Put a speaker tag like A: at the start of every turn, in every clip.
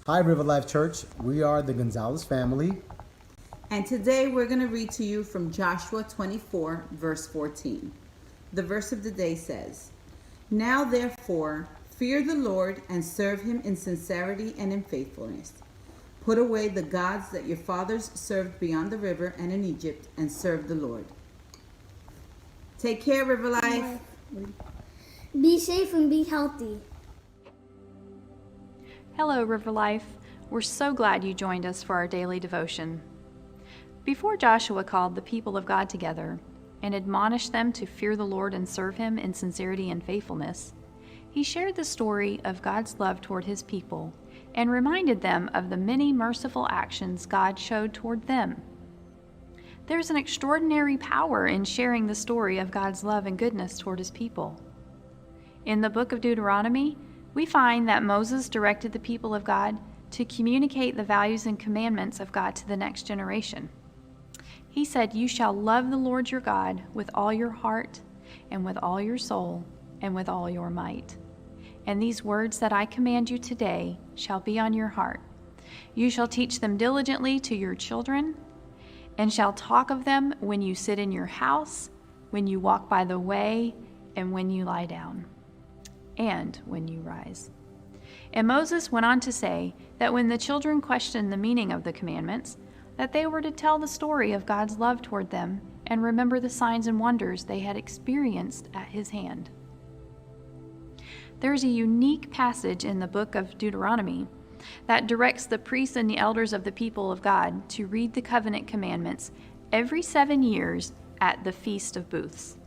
A: Hi, River Life Church. We are the Gonzalez family.
B: And today we're going to read to you from Joshua 24, verse 14. The verse of the day says, "Now therefore, fear the Lord and serve him in sincerity and in faithfulness. Put away the gods that your fathers served beyond the river and in Egypt, and serve the Lord." Take care, River Life.
C: Be safe and be healthy.
D: Hello, River Life. We're so glad you joined us for our daily devotion. Before Joshua called the people of God together and admonished them to fear the Lord and serve him in sincerity and faithfulness, he shared the story of God's love toward his people and reminded them of the many merciful actions God showed toward them. There's an extraordinary power in sharing the story of God's love and goodness toward his people. In the book of Deuteronomy, we find that Moses directed the people of God to communicate the values and commandments of God to the next generation. He said, "You shall love the Lord your God with all your heart and with all your soul and with all your might. And these words that I command you today shall be on your heart. You shall teach them diligently to your children, and shall talk of them when you sit in your house, when you walk by the way, and when you lie down, and when you rise." And Moses went on to say that when the children questioned the meaning of the commandments, that they were to tell the story of God's love toward them and remember the signs and wonders they had experienced at his hand. There's a unique passage in the book of Deuteronomy that directs the priests and the elders of the people of God to read the covenant commandments every 7 years at the Feast of Booths.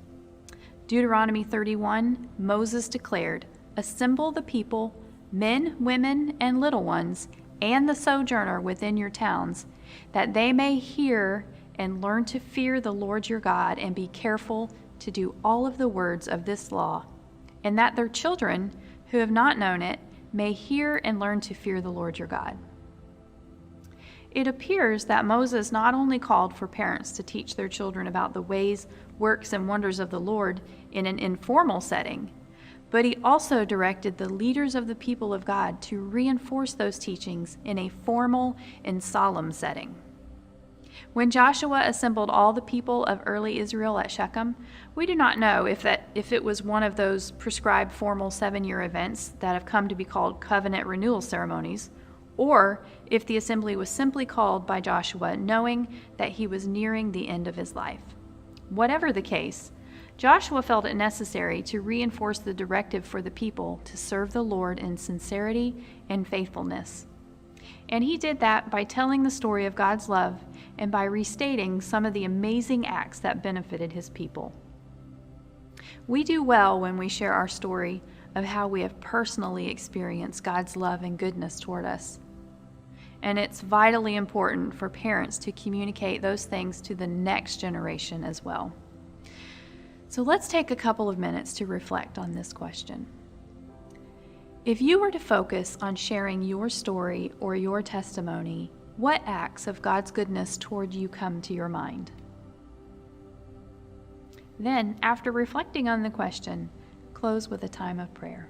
D: Deuteronomy 31, Moses declared, "Assemble the people, men, women, and little ones, and the sojourner within your towns, that they may hear and learn to fear the Lord your God and be careful to do all of the words of this law, and that their children who have not known it may hear and learn to fear the Lord your God." It appears that Moses not only called for parents to teach their children about the ways, works, and wonders of the Lord in an informal setting, but he also directed the leaders of the people of God to reinforce those teachings in a formal and solemn setting. When Joshua assembled all the people of early Israel at Shechem, we do not know if it was one of those prescribed formal 7-year events that have come to be called covenant renewal ceremonies, or if the assembly was simply called by Joshua knowing that he was nearing the end of his life. Whatever the case, Joshua felt it necessary to reinforce the directive for the people to serve the Lord in sincerity and faithfulness. And he did that by telling the story of God's love and by restating some of the amazing acts that benefited his people. We do well when we share our story of how we have personally experienced God's love and goodness toward us. And it's vitally important for parents to communicate those things to the next generation as well. So let's take a couple of minutes to reflect on this question. If you were to focus on sharing your story or your testimony, what acts of God's goodness toward you come to your mind? Then, after reflecting on the question, close with a time of prayer.